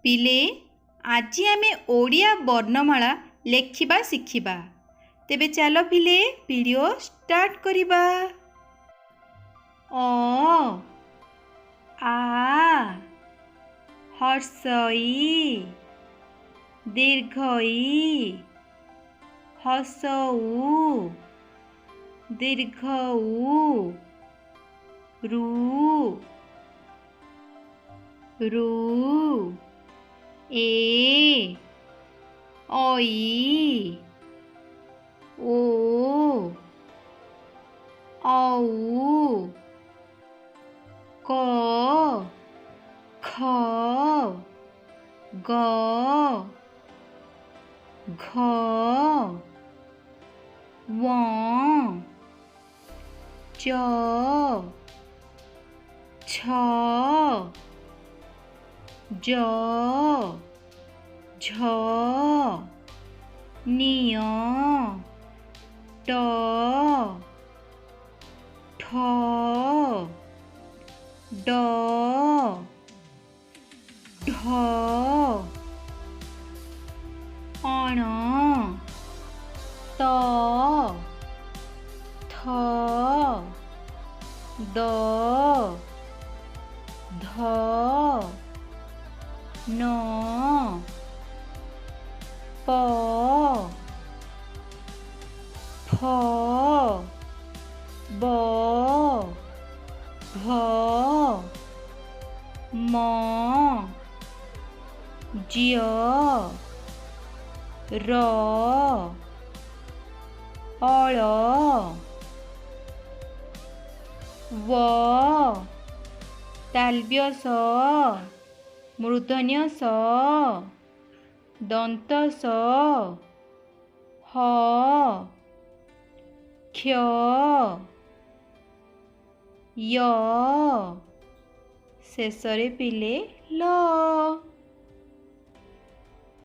पिले आज आमे ओडिया वर्णमाला लेखिबा शिखिबा। तेबे चलो पिले वीडियो स्टार्ट करिबा। अ आ हर्षई दीर्घई हसऊ दीर्घऊ रू रू ए ओई ओ औ क ख ग घ व च छ ज झ निय ट ठ ड ढ अण त थ द ध न प फ ब भ म ज्य र अळ व तालव्य स मूर्धन्य स दंत स ह क्ष य शेषरे पिले ल।